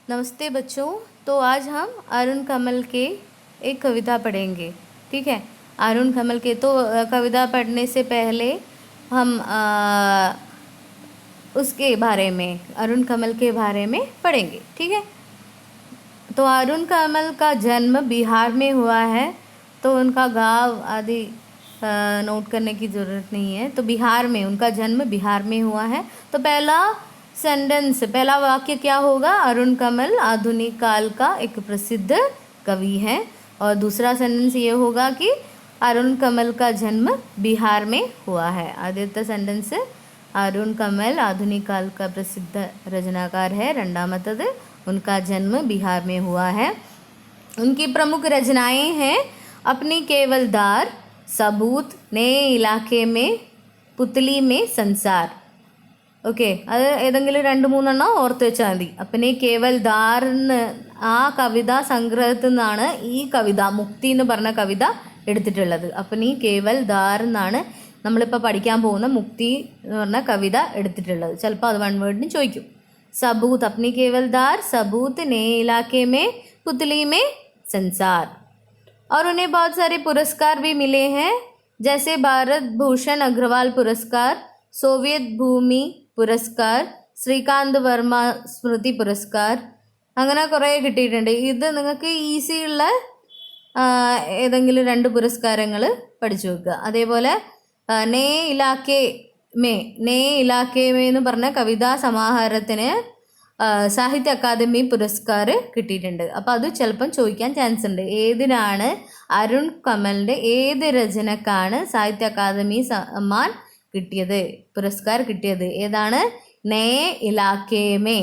नमस्ते बच्चों। तो आज हम अरुण कमल के एक कविता पढ़ेंगे। ठीक है। अरुण कमल के तो कविता पढ़ने से पहले हम उसके बारे में, अरुण कमल के बारे में पढ़ेंगे। ठीक है। तो अरुण कमल का जन्म बिहार में हुआ है। तो उनका गांव आदि नोट करने की ज़रूरत नहीं है। तो बिहार में, उनका जन्म बिहार में हुआ है। तो पहला वाक्य क्या होगा? अरुण कमल आधुनिक काल का एक प्रसिद्ध कवि है। और दूसरा सेंटेंस ये होगा कि अरुण कमल का जन्म बिहार में हुआ है। आद्यത്തെ സെൻറ്റൻസ് अरुण कमल आधुनिक काल का प्रसिद्ध रचनाकार है। രണ്ടാമത്തത് उनका जन्म बिहार में हुआ है। उनकी प्रमुख रचनाएं हैं अपनी केवलदार, सबूत, नए इलाके में, पुतली में, संसार। ഓക്കെ, അത് ഏതെങ്കിലും 2-3 ഓർത്ത് വെച്ചാൽ മതി. अपने केवलदार ആ കവിതാ സംഗ്രഹത്തിൽ നിന്നാണ് ഈ കവിത, മുക്തി എന്ന് പറഞ്ഞ കവിത എടുത്തിട്ടുള്ളത്. अपनी केवलदार എന്നാണ് നമ്മളിപ്പോൾ പഠിക്കാൻ പോകുന്ന മുക്തി എന്ന് പറഞ്ഞ കവിത എടുത്തിട്ടുള്ളത്. ചിലപ്പോൾ അത് 1 വേർഡിന് ചോദിക്കും. सबूत, अपनी केवलदार, सबूत, नए इलाके में, पुतली में, संसार। और उन्हें बहुत सारे पुरस्कार भी मिले हैं, जैसे भारत भूषण अग्रवाल पुरस्कार, सोवियत भूमि पुरस्कार, ശ്രീകാന്ത് വർമ്മ സ്മൃതി പുരസ്കാർ, അങ്ങനെ കുറേ കിട്ടിയിട്ടുണ്ട്. ഇത് നിങ്ങൾക്ക് ഈസിയുള്ള ഏതെങ്കിലും 2 പുരസ്കാരങ്ങൾ പഠിച്ചു വെക്കുക. അതേപോലെ നേ ഇലാക്കെ മേ എന്ന് പറഞ്ഞ കവിതാ സമാഹാരത്തിന് സാഹിത്യ അക്കാദമി പുരസ്കാർ കിട്ടിയിട്ടുണ്ട്. അപ്പോൾ അത് ചിലപ്പം ചോദിക്കാൻ ചാൻസ് ഉണ്ട്. ഏതിനാണ് അരുൺ കമലിൻ്റെ ഏത് രചനക്കാണ് സാഹിത്യ അക്കാദമി സമ്മാൻ കിട്ടിയത്, പുരസ്കാർ കിട്ടിയത്? ഏതാണ്? നേ ഇലാക്കേമേ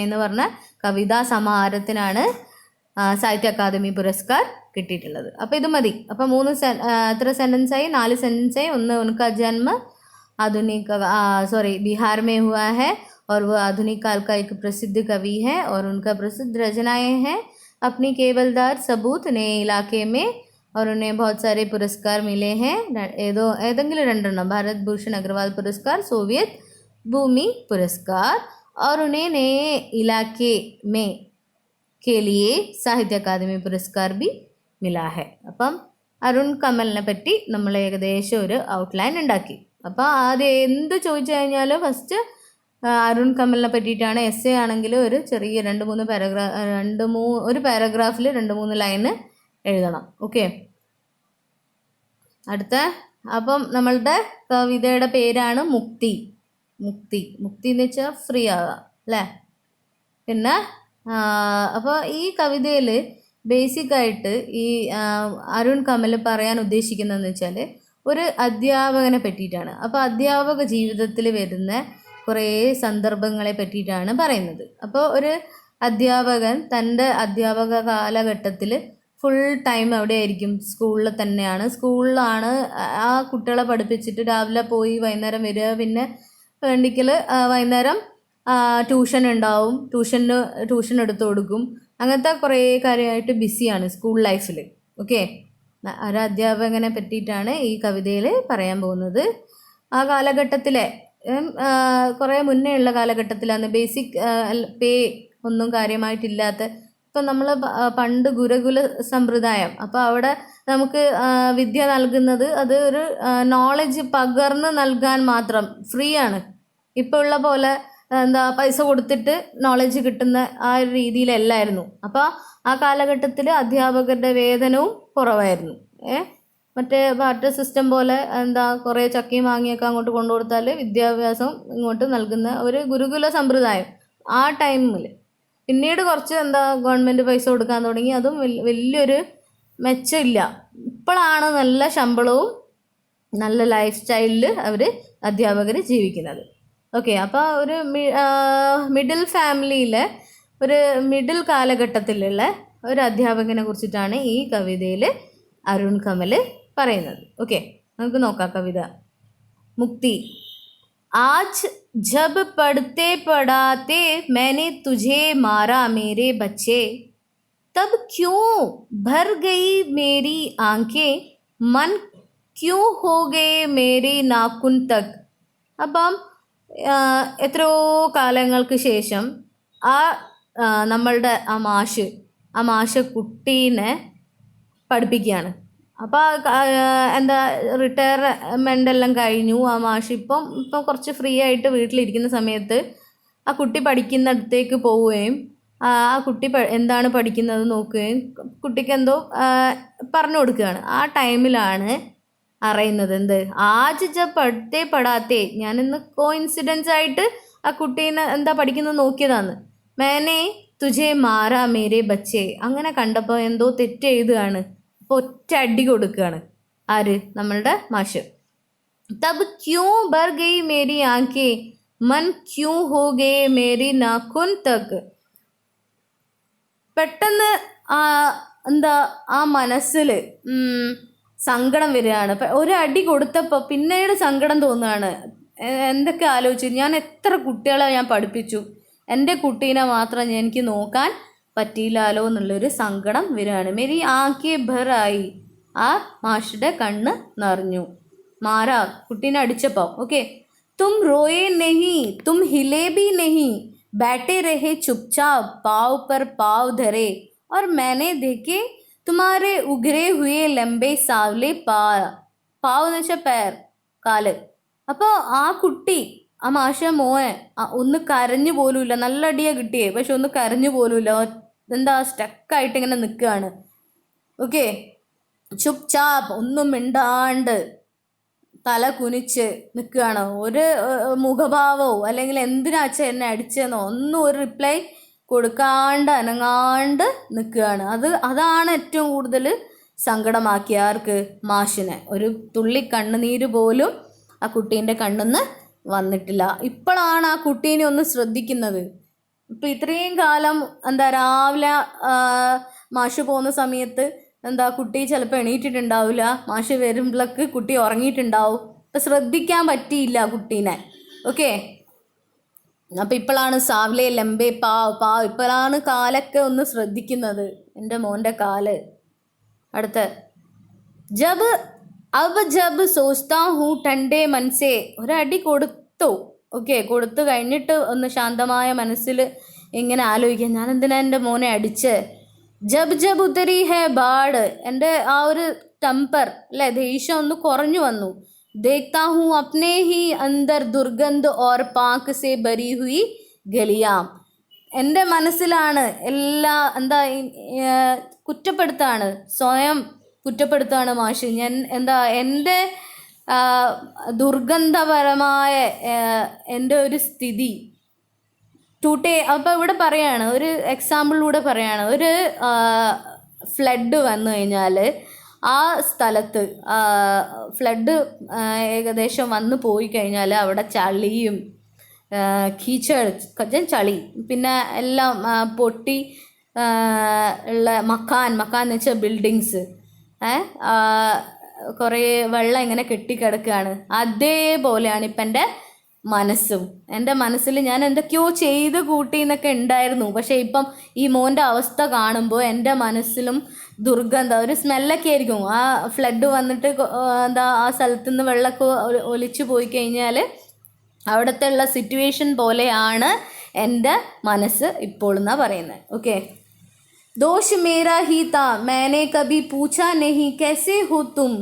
എന്ന് പറഞ്ഞ കവിതാ സമാഹാരത്തിനാണ് സാഹിത്യ അക്കാദമി പുരസ്കാർ കിട്ടിയിട്ടുള്ളത്. അപ്പോൾ ഇത് മതി. അപ്പോൾ എത്ര സെൻറ്റൻസായി? 4 സെൻറ്റൻസായി. ഒന്ന്, उनका जन्म बिहार में हुआ है और वह आधुनिक काल का एक प्रसिद्ध कवि है और उनका प्रसिद्ध रचनाएं हैं अपनी केवलदार, सबूत, नए इलाके में, और उन्हें बहुत सारे पुरस्कार मिले हैं. ഏതെങ്കിലും 2 भारत भूषण अग्रवाल पुरस्कार, सोवियत भूमि पुरस्कार, और उन्हें नए इलाके में के लिए സാഹിത്യ അക്കാദമി പുരസ്കാർ भी मिला है. അപ്പം അരുൺ കമലിനെ പറ്റി നമ്മൾ ഏകദേശം ഒരു ഔട്ട്ലൈൻ ഉണ്ടാക്കി. അപ്പോൾ ആദ്യം എന്ത് ചോദിച്ചു കഴിഞ്ഞാലും ഫസ്റ്റ് അരുൺ കമലിനെ പറ്റിയിട്ടാണ്. എസ്സേ ആണെങ്കിൽ ഒരു ചെറിയ 2-3 ഒരു പാരഗ്രാഫിൽ 2-3 ലൈന് എഴുതണം. ഓക്കെ. അപ്പം നമ്മളുടെ കവിതയുടെ പേരാണ് മുക്തി എന്ന് വെച്ചാൽ ഫ്രീ ആകാം അല്ലേ. പിന്നെ അപ്പോൾ ഈ കവിതയിൽ ബേസിക്കായിട്ട് ഈ അരുൺ കമൽ പറയാൻ ഉദ്ദേശിക്കുന്നതെന്ന് വെച്ചാൽ ഒരു അധ്യാപകനെ പറ്റിയിട്ടാണ്. അപ്പോൾ അധ്യാപക ജീവിതത്തിൽ വരുന്ന കുറേ സന്ദർഭങ്ങളെ പറ്റിയിട്ടാണ് പറയുന്നത്. അപ്പോൾ ഒരു അധ്യാപകൻ തൻ്റെ അധ്യാപക കാലഘട്ടത്തിൽ ഫുൾ ടൈം എവിടെയായിരിക്കും? സ്കൂളിലാണ് ആ കുട്ടികളെ പഠിപ്പിച്ചിട്ട് രാവിലെ പോയി വൈകുന്നേരം വരിക. പിന്നെ വേണ്ടിക്കൽ വൈകുന്നേരം ട്യൂഷൻ ഉണ്ടാവും, ട്യൂഷൻ എടുത്തു കൊടുക്കും. അങ്ങനത്തെ കുറേ കാര്യമായിട്ട് ബിസിയാണ് സ്കൂൾ ലൈഫിൽ. ഓക്കെ. ഒരു അധ്യാപകനെ പറ്റിയിട്ടാണ് ഈ കവിതയിൽ പറയാൻ പോകുന്നത്. ആ കാലഘട്ടത്തിലെ കുറേ മുന്നേ ഉള്ള കാലഘട്ടത്തിലാണ് ബേസിക് പേ ഒന്നും കാര്യമായിട്ടില്ലാത്ത. ഇപ്പം നമ്മൾ പണ്ട് ഗുരുകുല സമ്പ്രദായം, അപ്പോൾ അവിടെ നമുക്ക് വിദ്യ നൽകുന്നത് അത് ഒരു നോളജ് പകർന്ന് നൽകാൻ മാത്രം, ഫ്രീ ആണ്. ഇപ്പോൾ ഉള്ള പോലെ പൈസ കൊടുത്തിട്ട് നോളജ് കിട്ടുന്ന ആ ഒരു രീതിയിലല്ലായിരുന്നു. അപ്പോൾ ആ കാലഘട്ടത്തിൽ അധ്യാപകരുടെ വേതനവും കുറവായിരുന്നു. മറ്റേ ബാർട്ടർ സിസ്റ്റം പോലെ കുറേ ചക്കയും മാങ്ങിയൊക്കെ അങ്ങോട്ട് കൊണ്ടു കൊടുത്താൽ വിദ്യാഭ്യാസം ഇങ്ങോട്ട് നൽകുന്ന ഒരു ഗുരുകുല സമ്പ്രദായം ആ ടൈമിൽ. പിന്നീട് കുറച്ച് ഗവൺമെൻറ് പൈസ കൊടുക്കാൻ തുടങ്ങി. അതും വലിയൊരു മെച്ചമില്ല. ഇപ്പോഴാണ് നല്ല ശമ്പളവും നല്ല ലൈഫ് സ്റ്റൈലിൽ അവർ അധ്യാപകർ ജീവിക്കുന്നത്. ഓക്കെ. അപ്പോൾ ഒരു മിഡിൽ ഫാമിലിയിലെ ഒരു മിഡിൽ കാലഘട്ടത്തിലുള്ള ഒരു അധ്യാപകനെ കുറിച്ചിട്ടാണ് ഈ കവിതയിൽ അരുൺ കമൽ പറയുന്നത്. ഓക്കെ, നമുക്ക് നോക്കാം കവിത. മുക്തി. आज जब पढ़ते पढ़ाते मैंने तुझे मारा मेरे बच्चे, तब क्यों भर गई मेरी आंखें, मन क्यों हो गए मेरे नाखून तक. അപ്പം എത്രയോ കാലങ്ങൾക്ക് ശേഷം ആ നമ്മളുടെ ആ മാഷ് കുട്ടീനെ പഠിപ്പിക്കുകയാണ്. അപ്പോൾ എന്താ റിട്ടയർമെൻ്റ് എല്ലാം കഴിഞ്ഞു. ആ മാഷ് ഇപ്പം കുറച്ച് ഫ്രീ ആയിട്ട് വീട്ടിലിരിക്കുന്ന സമയത്ത് ആ കുട്ടി പഠിക്കുന്നിടത്തേക്ക് പോവുകയും ആ കുട്ടി എന്താണ് പഠിക്കുന്നത് നോക്കുകയും കുട്ടിക്ക് എന്തോ പറഞ്ഞു കൊടുക്കുകയാണ്. ആ ടൈമിലാണ് അറിയുന്നത് എന്ത്, ആജ് ജബ് പഠിത്തേ പടാത്തേ, ഞാനിന്ന് കോയിൻസിഡൻസ് ആയിട്ട് ആ കുട്ടീനെ എന്താ പഠിക്കുന്നത് നോക്കിയതാണ്. മേനെ തുജെ മാറാ മേരെ ബച്ചേ, അങ്ങനെ കണ്ടപ്പോൾ എന്തോ തെറ്റ് എഴുതുകയാണ്. അപ്പോൾ ഒറ്റ അടി കൊടുക്കുകയാണ് ആര്, നമ്മളുടെ മാഷ്. തബ് ക്യൂ ബർ ഗയി മേരി ആങ്കേ, മൻ ക്യൂ ഹോ ഗയേ മേരി നാഖുൻ തക്. പെട്ടെന്ന് എന്താ ആ മനസ്സിൽ സങ്കടം വരികയാണ്. ഒരു അടി കൊടുത്തപ്പോൾ പിന്നീട് സങ്കടം തോന്നുകയാണ്. എന്തൊക്കെ ആലോചിച്ചു, ഞാൻ എത്ര കുട്ടികളെ ഞാൻ പഠിപ്പിച്ചു, എൻ്റെ കുട്ടീനെ മാത്രം എനിക്ക് നോക്കാൻ പറ്റിയില്ലല്ലോ എന്നുള്ളൊരു സങ്കടം വരികയാണ്. മേരി ആക്കി ഭറായി, ആ മാഷിയുടെ കണ്ണ് നിറഞ്ഞു. മാറാ കുട്ടീനെ അടിച്ചപ്പോൾ. ഓക്കെ. തും റോയെ നെഹി, തും हिले भी नहीं, बैठे रहे चुपचाप, पाव पर पाव धरे, और मैंने देखे तुम्हारे उघरे हुए लंबे सावले പാവ് എന്ന് വെച്ചാൽ പേർ, കാല്. അപ്പോൾ ആ കുട്ടി, ആ മാഷ മോനെ ഒന്ന് കരഞ്ഞു പോലുമില്ല. നല്ല അടിയാ കിട്ടിയേ, പക്ഷെ ഒന്ന് കരഞ്ഞു പോലുമില്ല. എന്താ സ്റ്റക്കായിട്ട് ഇങ്ങനെ നിൽക്കുകയാണ്. ഓക്കെ. ചുപ് ചാപ്പ്, ഒന്നും മിണ്ടാണ്ട് തല കുനിച്ച് നിൽക്കുകയാണ്. ഒരു മുഖഭാവമോ അല്ലെങ്കിൽ എന്തിനാച്ച എന്നെ അടിച്ചെന്നോ ഒന്നും ഒരു റിപ്ലൈ കൊടുക്കാണ്ട് അനങ്ങാണ്ട് നിൽക്കുകയാണ്. അതാണ് ഏറ്റവും കൂടുതൽ സങ്കടമാക്കിയ ആർക്ക്, മാഷിനെ. ഒരു തുള്ളി കണ്ണുനീര് പോലും ആ കുട്ടീൻ്റെ കണ്ണിന്ന് വന്നിട്ടില്ല. ഇപ്പോഴാണ് ആ കുട്ടീനെ ഒന്ന് ശ്രദ്ധിക്കുന്നത്. ഇപ്പം ഇത്രയും കാലം എന്താ രാവിലെ മാഷ് പോകുന്ന സമയത്ത് എന്താ കുട്ടി ചിലപ്പോൾ എണീറ്റിട്ടുണ്ടാവില്ല. മാഷ് വരുമ്പോഴേക്ക് കുട്ടി ഉറങ്ങിയിട്ടുണ്ടാവും. അപ്പം ശ്രദ്ധിക്കാൻ പറ്റിയില്ല കുട്ടീനെ. ഓക്കെ. അപ്പം ഇപ്പോഴാണ് സാവലെ ലംബേ പാവ് ഇപ്പോഴാണ് കാലൊക്കെ ഒന്ന് ശ്രദ്ധിക്കുന്നത്, എൻ്റെ മോൻ്റെ കാല്. അടുത്ത ജബ് അബ് ജബ് സോച്താ ഹൂ ടണ്ടേ മനസ്സേ, ഒരടി കൊടുത്തു. ഓക്കെ. കൊടുത്തു കഴിഞ്ഞിട്ട് ഒന്ന് ശാന്തമായ മനസ്സിൽ ഇങ്ങനെ ആലോചിക്കാം, ഞാൻ എന്തിനാ എൻ്റെ മോനെ അടിച്ച്. ജബ് ജബ് ഉത്തരി ഹേ ബാഡ്, എൻ്റെ ആ ഒരു ടെമ്പർ അല്ലേ, ദേഷ്യം ഒന്ന് കുറഞ്ഞു വന്നു. ദേഖ്താ ഹൂ അപ്നേ ഹി അന്തർ ദുർഗന്ധ് ഓർ പാക്ക് സേ ഭരി ഹുയി ഗലിയാം, എൻ്റെ മനസ്സിലാണ് എന്താ കുറ്റപ്പെടുത്താണ്, സ്വയം കുറ്റപ്പെടുത്താണ് മാഷ്. ഞാൻ എന്താ എൻ്റെ ദുർഗന്ധപരമായ എൻ്റെ ഒരു സ്ഥിതി ടൂട്ടേ. അപ്പോൾ ഇവിടെ പറയാണ്, ഒരു എക്സാമ്പിളിലൂടെ പറയാണ്, ഒരു ഫ്ലഡ് വന്നു കഴിഞ്ഞാൽ ആ സ്ഥലത്ത് ഫ്ലഡ് ഏകദേശം വന്നു പോയി കഴിഞ്ഞാൽ അവിടെ ചളിയും ചളി, പിന്നെ എല്ലാം പൊട്ടി ഉള്ള മക്കാൻ എന്ന് വെച്ചാൽ ബിൽഡിങ്സ്, കുറേ വെള്ളം ഇങ്ങനെ കെട്ടിക്കിടക്കുകയാണ്. അതേപോലെയാണ് ഇപ്പം എൻ്റെ മനസ്സും. എൻ്റെ മനസ്സിൽ ഞാൻ എന്തൊക്കെയോ ചെയ്ത് കൂട്ടി എന്നൊക്കെ ഉണ്ടായിരുന്നു. പക്ഷേ ഇപ്പം ഈ മോൻ്റെ അവസ്ഥ കാണുമ്പോൾ എൻ്റെ മനസ്സിലും ദുർഗന്ധം, ഒരു സ്മെല്ലൊക്കെ ആയിരിക്കും. ആ ഫ്ലഡ് വന്നിട്ട് എന്താ ആ സ്ഥലത്തു നിന്ന് വെള്ളമൊക്കെ ഒലിച്ചു പോയി കഴിഞ്ഞാൽ അവിടുത്തെ ഉള്ള സിറ്റുവേഷൻ പോലെയാണ് എൻ്റെ മനസ്സ് ഇപ്പോൾ എന്നാണ് പറയുന്നത്. ഓക്കെ. ദോഷ് മേരാ ഹീ താ, മേനെ കബി പൂച്ചാ നെഹി കൈസേ ഹോ തും,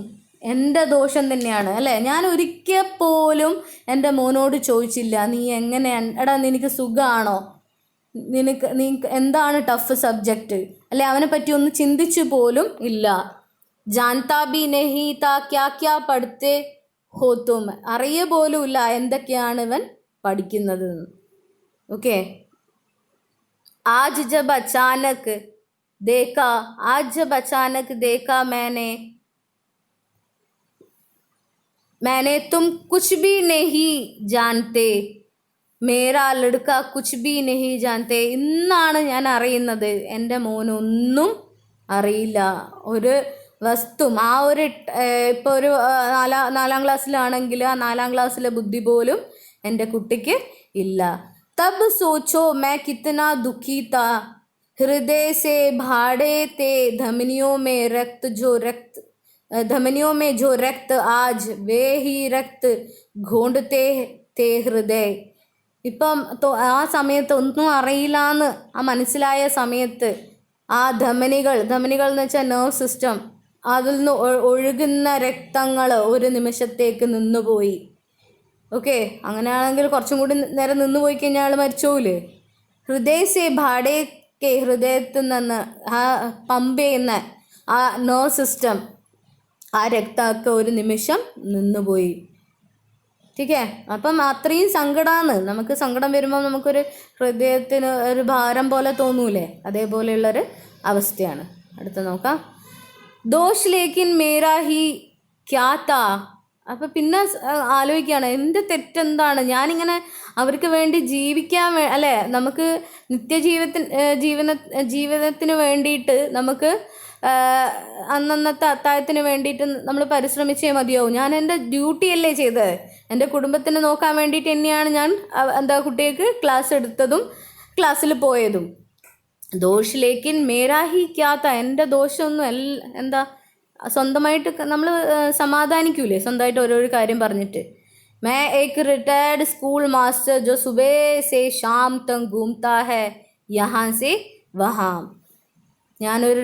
എൻ്റെ ദോഷം തന്നെയാണ് അല്ലേ. ഞാൻ ഒരിക്കൽ പോലും എൻ്റെ മോനോട് ചോദിച്ചില്ല, നീ എങ്ങനെയാണ്, എടാ നിനക്ക് സുഖമാണോ, നീ എന്താണ് ടഫ് സബ്ജക്റ്റ് അല്ലെ, അവനെ പറ്റി ഒന്ന് ചിന്തിച്ചു പോലും ഇല്ല. ജാൻതാ ബി നെഹി താ ക്യാ ക്യാ പഠിത്തേ ഹോ തും, അറിയ പോലും ഇല്ല എന്തൊക്കെയാണ് ഇവൻ പഠിക്കുന്നത്. ഓക്കെ. ആജ് ജബ് അച്ചാനക് देखा, आज जब अचानक देखा मैंने तुम कुछ भी नहीं जानते, മേരാ ലടുക്ക കുച്ച് ബി നെഹി ജാൻതേ, ഇന്നാണ് ഞാൻ അറിയുന്നത് എൻ്റെ മോനൊന്നും അറിയില്ല. ഒരു വസ്തു ആ ഒരു ഇപ്പോൾ ഒരു നാലാം ക്ലാസ്സിലാണെങ്കിൽ ആ 4ാം ക്ലാസ്സിലെ ബുദ്ധി പോലും എൻ്റെ കുട്ടിക്ക് ഇല്ല. തബ് സോച്ചോ മേ കിतना दुखी था, हृदय से भाड़े थे धमनियों में जो रक्त आज वे ही रक्त घोंटते थे हृदय. ഇപ്പം ആ സമയത്ത് ഒന്നും അറിയില്ലാന്ന് ആ മനസ്സിലായ സമയത്ത് ആ ധമനികൾ എന്ന് വെച്ചാൽ നെർവ് സിസ്റ്റം, അതിൽ നിന്ന് ഒഴുകുന്ന രക്തങ്ങൾ ഒരു നിമിഷത്തേക്ക് നിന്നുപോയി. ഓക്കെ, അങ്ങനെയാണെങ്കിൽ കുറച്ചും കൂടി നേരം നിന്ന് പോയി കഴിഞ്ഞാൽ ആൾ മരിച്ചോല്ലേ. ഹൃദയസെ ഭാടേക്ക്, ഹൃദയത്തിൽ നിന്ന് ആ പമ്പ് ചെയ്യുന്ന ആ നെർവ് സിസ്റ്റം, ആ രക്തമൊക്കെ ഒരു നിമിഷം നിന്നുപോയി. ടീക്കേ, അപ്പം അത്രയും സങ്കടമാണ്. നമുക്ക് സങ്കടം വരുമ്പോൾ നമുക്കൊരു ഹൃദയത്തിന് ഒരു ഭാരം പോലെ തോന്നൂലേ, അതേപോലെയുള്ളൊരു അവസ്ഥയാണ്. അടുത്ത നോക്കാം. ദോഷ് ലേക്കിൻ മേരാ ഹി ക്യാ താ. അപ്പം പിന്നെ ആലോചിക്കുകയാണ്, എൻ്റെ തെറ്റെന്താണ്? ഞാനിങ്ങനെ അവർക്ക് വേണ്ടി ജീവിക്കാൻ അല്ലേ, നമുക്ക് ജീവിതത്തിന് വേണ്ടിയിട്ട് നമുക്ക് അന്നന്നത്തെ അത്താഴത്തിന് വേണ്ടിയിട്ട് നമ്മൾ പരിശ്രമിച്ചേ മതിയാവും. ഞാൻ എൻ്റെ ഡ്യൂട്ടിയല്ലേ ചെയ്തത്, എൻ്റെ കുടുംബത്തിനെ നോക്കാൻ വേണ്ടിയിട്ട് തന്നെയാണ് ഞാൻ കുട്ടികൾക്ക് ക്ലാസ് എടുത്തതും ക്ലാസ്സിൽ പോയതും. ദോഷ് ലേക്കിൻ മേരാ ഹി ക്യാ താ, എൻ്റെ ദോഷമൊന്നും സ്വന്തമായിട്ട് നമ്മൾ സമാധാനിക്കൂലേ സ്വന്തമായിട്ട് ഓരോരോ കാര്യം പറഞ്ഞിട്ട്. मैं एक रिटायर्ड स्कूल मास्टर जो सुबह से शाम तक घूमता है यहाँ से वहाँ. ഞാനൊരു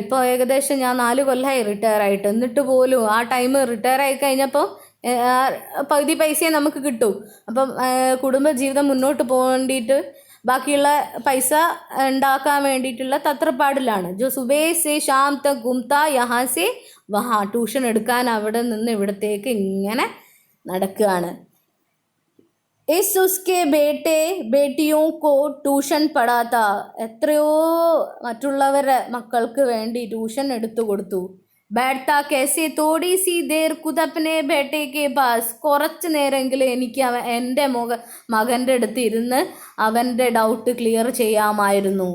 ഇപ്പോൾ ഏകദേശം ഞാൻ 4 കൊല്ലമായി റിട്ടയർ ആയിട്ട്. എന്നിട്ട് പോലും ആ ടൈം റിട്ടയർ ആയി കഴിഞ്ഞപ്പോൾ പകുതി പൈസയെ നമുക്ക് കിട്ടും. അപ്പം കുടുംബജീവിതം മുന്നോട്ട് പോകേണ്ടിയിട്ട് ബാക്കിയുള്ള പൈസ ഉണ്ടാക്കാൻ വേണ്ടിയിട്ടുള്ള തത്രപ്പാടിലാണ്. ജോ സുബേ say sham Tak ഗുംതാ യഹാ say വഹാ. Tuition എടുക്കാൻ അവിടെ നിന്ന് ഇവിടത്തേക്ക് ഇങ്ങനെ നടക്കുകയാണ്. ഇസ് ഉസ്കെ ബേട്ടിയോ കോ ട്യൂഷൻ പടാത്ത. എത്രയോ മറ്റുള്ളവരുടെ മക്കൾക്ക് വേണ്ടി ട്യൂഷൻ എടുത്തു കൊടുത്തു. बैठता कैसे थोड़ी सी देर खुद अपने बेटे के पास. കുറച്ച് നേരമെങ്കിലും എനിക്ക് എൻ്റെ മകൻ്റെ അടുത്ത് ഇരുന്ന് അവൻ്റെ ഡൗട്ട് ക്ലിയർ ചെയ്യാമായിരുന്നു.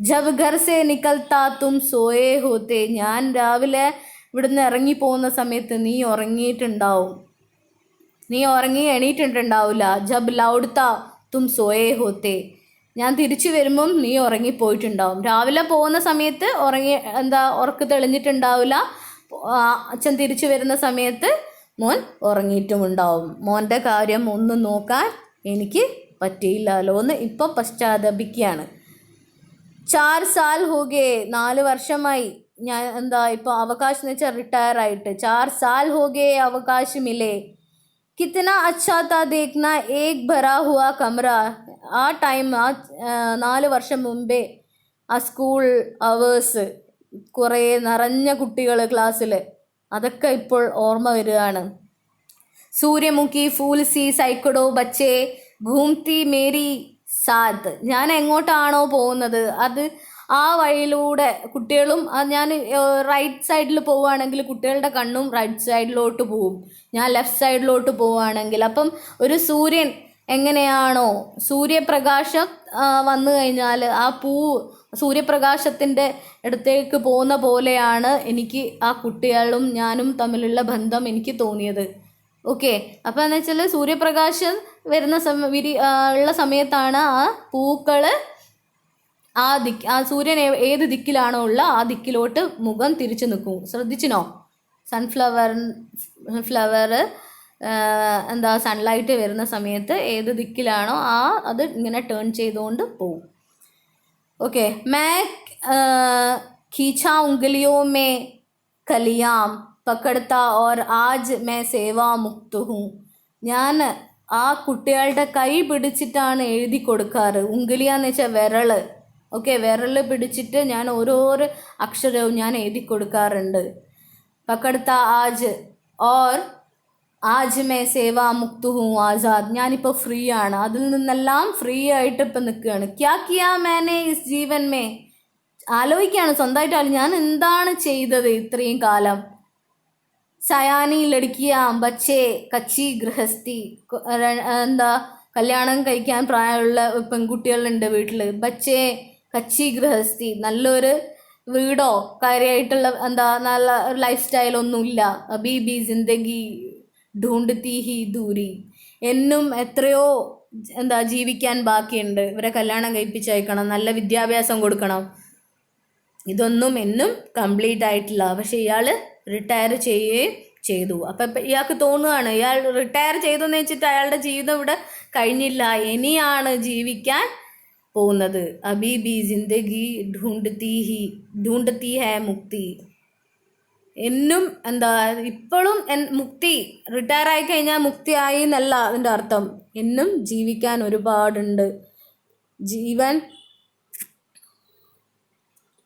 ജബ് ഘർ സേ നിക്കൽത്താ തും സോയേ ഹോത്തെ. ഞാൻ രാവിലെ ഇവിടുന്ന് ഇറങ്ങിപ്പോകുന്ന സമയത്ത് നീ ഉറങ്ങി എണീറ്റിട്ടുണ്ടാവില്ല. ജബ് ലൗഡ്ത്താ തും സോയേ ഹോത്തെ. ഞാൻ തിരിച്ചു വരുമ്പം നീ ഉറങ്ങിപ്പോയിട്ടുണ്ടാവും. രാവിലെ പോകുന്ന സമയത്ത് ഉറക്ക് തെളിഞ്ഞിട്ടുണ്ടാവില്ല. അച്ഛൻ തിരിച്ചു വരുന്ന സമയത്ത് മോൻ ഉറങ്ങിയിട്ടുമുണ്ടാവും. മോൻ്റെ കാര്യം ഒന്നും നോക്കാൻ എനിക്ക് പറ്റിയില്ലല്ലോ എന്ന് ഇപ്പം പശ്ചാത്തപിക്കുകയാണ്. 4 സാൽ ഹോഗേ. 4 വർഷമായി ഞാൻ ഇപ്പോൾ അവകാശം എന്ന് വെച്ചാൽ റിട്ടയർ ആയിട്ട്. 4 സാൽ ഹോഗേ അവകാശം മിലേ. कितना अच्छा था देखना एक भरा हुआ कमरा. ആ ടൈം 4 വർഷം മുമ്പേ ആ സ്കൂൾ അവേഴ്സ്, കുറേ നിറഞ്ഞ കുട്ടികൾ ക്ലാസ്സിൽ, അതൊക്കെ ഇപ്പോൾ ഓർമ്മ വരികയാണ്. സൂര്യമുഖി ഫൂൽ സി സൈക്കഡോ ബച്ചേ ഘൂംതി മേരി സാത്ത്. ഞാൻ എങ്ങോട്ടാണോ പോകുന്നത് അത് ആ വഴിയിലൂടെ കുട്ടികളും, ഞാൻ റൈറ്റ് സൈഡിൽ പോവുകയാണെങ്കിൽ കുട്ടികളുടെ കണ്ണും റൈറ്റ് സൈഡിലോട്ട് പോവും. ഞാൻ ലെഫ്റ്റ് സൈഡിലോട്ട് പോവുകയാണെങ്കിൽ അപ്പം ഒരു സൂര്യൻ എങ്ങനെയാണോ സൂര്യപ്രകാശം വന്നു കഴിഞ്ഞാൽ ആ സൂര്യപ്രകാശത്തിൻ്റെ അടുത്തേക്ക് പോകുന്ന പോലെയാണ് എനിക്ക് ആ കുട്ടികളും ഞാനും തമ്മിലുള്ള ബന്ധം എനിക്ക് തോന്നിയത്. ഓക്കെ, അപ്പോൾ എന്ന് വെച്ചാൽ സൂര്യപ്രകാശം വരുന്ന ഉള്ള സമയത്താണ് ആ പൂക്കൾ ആ സൂര്യൻ ഏത് ദിക്കിലാണോ ഉള്ള ആ ദിക്കിലോട്ട് മുഖം തിരിച്ചു നിൽക്കും. ശ്രദ്ധിച്ചിനോ? സൺഫ്ലവർ സൺലൈറ്റ് വരുന്ന സമയത്ത് ഏത് ദിക്കിലാണോ അത് ഇങ്ങനെ ടേൺ ചെയ്തുകൊണ്ട് പോവും. ഓക്കെ, मैं खींचा उंगलियों में कलियां पकड़ता और आज मैं सेवा मुक्त हूँ. ഞാൻ ആ കുട്ടികളുടെ കൈ പിടിച്ചിട്ടാണ് എഴുതി കൊടുക്കാറ്. ഉംഗലിയാന്ന് വെച്ചാൽ വിരൽ. ഓക്കെ, വിരൽ പിടിച്ചിട്ട് ഞാൻ ഓരോരോ അക്ഷരവും ഞാൻ എഴുതി കൊടുക്കാറുണ്ട്. പക്കടുത്ത ആജ് ഓർ ആജ് മേ സേവാ മുക്തു ഹൂ ആസാദ്. ഞാനിപ്പോൾ ഫ്രീ ആണ്, അതിൽ നിന്നെല്ലാം ഫ്രീ ആയിട്ട് ഇപ്പം നിൽക്കുകയാണ്. ക്യാ കിയാ മേനെ ഇസ് ജീവൻ മേ. ആലോചിക്കുകയാണ് സ്വന്തമായിട്ട് ഞാൻ എന്താണ് ചെയ്തത് ഇത്രയും കാലം. സയാനി ലടുക്കിയാം ബച്ചേ കച്ചി ഗൃഹസ്ഥി. കല്യാണം കഴിക്കാൻ പ്രായമുള്ള പെൺകുട്ടികളുണ്ട് വീട്ടിൽ. ബച്ചേ കച്ചി ഗൃഹസ്ഥി. നല്ലൊരു വീടോ കാര്യമായിട്ടുള്ള നല്ല ലൈഫ് സ്റ്റൈലൊന്നുമില്ല. Bibi ജിന്ദഗി ഢൂണ്ട്തി he ദൂരി. എന്നും എത്രയോ ജീവിക്കാൻ ബാക്കിയുണ്ട്. ഇവരെ കല്യാണം കഴിപ്പിച്ചയക്കണം, നല്ല വിദ്യാഭ്യാസം കൊടുക്കണം. ഇതൊന്നും എന്നും കംപ്ലീറ്റ് ആയിട്ടില്ല. പക്ഷെ ഇയാൾ റിട്ടയർ ചെയ്യുകയും ചെയ്തു. അപ്പം ഇയാൾക്ക് തോന്നുകയാണ് ഇയാൾ റിട്ടയർ ചെയ്തെന്ന് വെച്ചിട്ട് അയാളുടെ ജീവിതം ഇവിടെ കഴിഞ്ഞില്ല, ഇനിയാണ് ജീവിക്കാൻ പോകുന്നത്. അബി ബി ജിന്ദഗി ഢൂണ്ഡത്തി ഹൈ മുക്തി. എന്നും എന്താ ഇപ്പോഴും മുക്തി, റിട്ടയർ ആയി കഴിഞ്ഞാൽ മുക്തിയായി എന്നല്ല അതിൻ്റെ അർത്ഥം. എന്നും ജീവിക്കാൻ ഒരുപാടുണ്ട്. ജീവൻ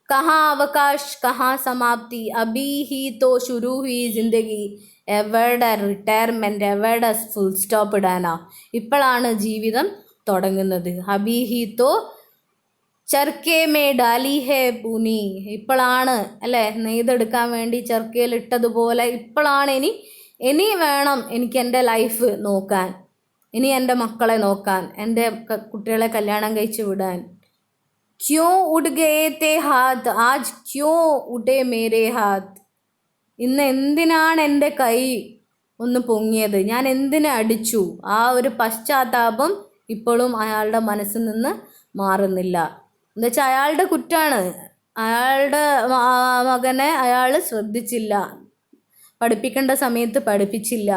कहाँ അവകാശ് കഹാ സമാപ്തി, അബി ഹി തോ ശുരു ഹുയി ജിന്ദഗി. എവിടെ റിട്ടയർമെൻറ്റ്, എവിടെ ഫുൾ സ്റ്റോപ്പ് ഇടാനാ? ഇപ്പോഴാണ് ജീവിതം തുടങ്ങുന്നത്. അബി ഹി തോ ചർക്കേ മേ ഡാലി ഹേ പൂനി. ഇപ്പോഴാണ് അല്ലേ നെയ്തെടുക്കാൻ വേണ്ടി ചർക്കയിൽ ഇട്ടതുപോലെ ഇപ്പോഴാണ് ഇനി വേണം എനിക്ക് എൻ്റെ ലൈഫ് നോക്കാൻ, ഇനി എൻ്റെ മക്കളെ നോക്കാൻ, എൻ്റെ കുട്ടികളെ കല്യാണം കഴിച്ച് വിടാൻ. ക്യോ ഉഡ് ഗയേ തേ ഹാത്ത് ആജ് ക്യോ ഉഡേ മേരേ ഹാത്ത്. ഇന്ന് എന്തിനാണ് എൻ്റെ കൈ ഒന്ന് പൊങ്ങിയത്, ഞാൻ എന്തിനെ അടിച്ചു? ആ ഒരു പശ്ചാത്താപം ഇപ്പോഴും അയാളുടെ മനസ്സിൽ നിന്ന് മാറുന്നില്ല. എന്നുവെച്ചാൽ അയാളുടെ കുറ്റാണ്, അയാളുടെ മകനെ അയാൾ ശ്രദ്ധിച്ചില്ല, പഠിപ്പിക്കേണ്ട സമയത്ത് പഠിപ്പിച്ചില്ല.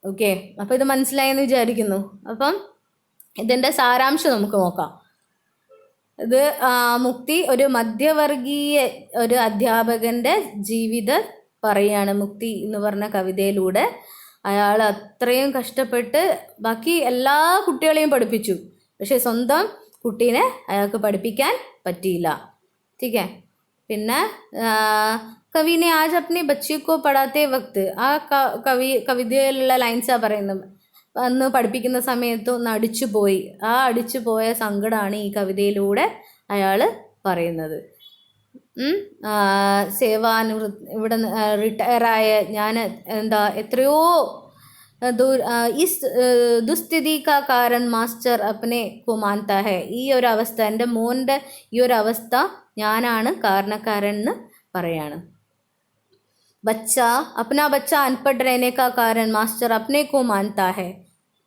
ഓക്കെ, അപ്പോൾ ഇത് മനസ്സിലായെന്ന് വിചാരിക്കുന്നു. അപ്പം ഇതിൻ്റെ സാരാംശം നമുക്ക് നോക്കാം. ഇത് മുക്തി ഒരു മധ്യവർഗീയ ഒരു അധ്യാപകൻ്റെ ജീവിതം പറയാണ്. മുക്തി എന്ന് പറഞ്ഞ കവിതയിലൂടെ അയാൾ അത്രയും കഷ്ടപ്പെട്ട് ബാക്കി എല്ലാ കുട്ടികളെയും പഠിപ്പിച്ചു, പക്ഷെ സ്വന്തം കുട്ടീനെ അയാൾക്ക് പഠിപ്പിക്കാൻ പറ്റിയില്ല. ठीक है. പിന്നെ കവിനെ ആജ് അപ്നെ ബച്ചിക്കോ പഠാത്തെ വക്ത്, ആ കവിതയിലുള്ള ലൈൻസാണ് പറയുന്നത്. അന്ന് പഠിപ്പിക്കുന്ന സമയത്ത് ഒന്ന് അടിച്ചുപോയി, ആ അടിച്ചുപോയ സങ്കടമാണ് ഈ കവിതയിലൂടെ അയാൾ പറയുന്നത്. ഇവിടെ റിട്ടയറായ ഞാൻ എന്താ എത്രയോ ഇസ് ദുസ്ഥിതി കാ കാരൺ മാസ്റ്റർ അപ്നെ കോ മാൻതാ ഹൈ. ഈ ഒരു അവസ്ഥ, എൻ്റെ മോൻ്റെ ഈ ഒരു അവസ്ഥ ഞാനാണ് കാരണക്കാരൻ എന്ന് പറയാണ്. बच्चा अपना बच्चा अनपढ़ रहने का कारण मास्टर अपने को मानता है.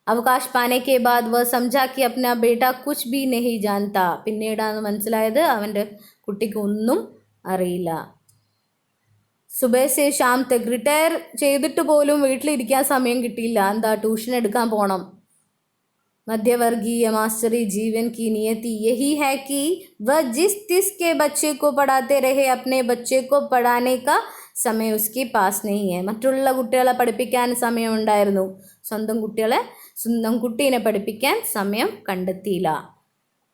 അവകാശ് പാനെ കെ ബാദ് വ സംജാ കി അപ്നാ ബേട്ട കുച്ച് ബി നഹി ജാൻതാ. പിന്നീടാണ് മനസ്സിലായത് അവൻ്റെ കുട്ടിക്ക് ഒന്നും അറിയില്ല. സുബഹ സേ ഷാം തക്, റിട്ടയർ ചെയ്തിട്ട് പോലും വീട്ടിലിരിക്കാൻ സമയം കിട്ടിയില്ല. എന്താ, ട്യൂഷൻ എടുക്കാൻ പോകണം. मध्यवर्गीय मास्टरी जीवन की नियति यही है कि वह जिस तिस के बच्चे को पढ़ाते रहे, अपने बच्चे को पढ़ाने का സമയം ഉസ്കി പാസ് നെഹി ഹെ. മറ്റുള്ള കുട്ടികളെ പഠിപ്പിക്കാൻ സമയമുണ്ടായിരുന്നു, സ്വന്തം കുട്ടീനെ പഠിപ്പിക്കാൻ സമയം കണ്ടെത്തിയില്ല.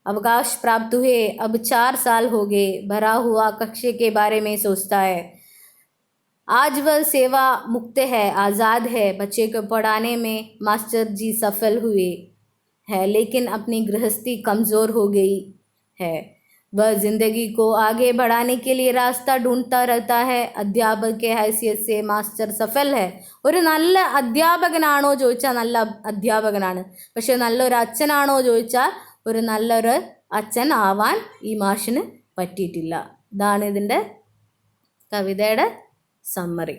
അവകാശ് പ്രാപ്ത് ഹുए, अब 4 साल हो गए, भरा हुआ कक्षे के बारे में सोचता है. आज वह सेवा मुक्त है, आज़ाद है. बच्चे को पढ़ाने में मास्टर जी सफल हुए है, लेकिन अपनी गृहस्थी कमज़ोर हो गई है. वह ज़िंदगी को आगे बढ़ाने के लिए रास्ता ढूंढता रहता है. अध्यापक के हैसियत से मास्टर सफल है. ഒരു നല്ല അധ്യാപകനാണോ ചോദിച്ചാൽ നല്ല അധ്യാപകനാണ്, പക്ഷെ നല്ലൊരു അച്ഛനാണോ ചോദിച്ചാൽ ഒരു നല്ലൊരു അച്ഛൻ ആവാൻ ഈ മാഷിന് പറ്റിയിട്ടില്ല. ഇതാണ് ഇതിൻ്റെ കവിതയുടെ സമ്മറി.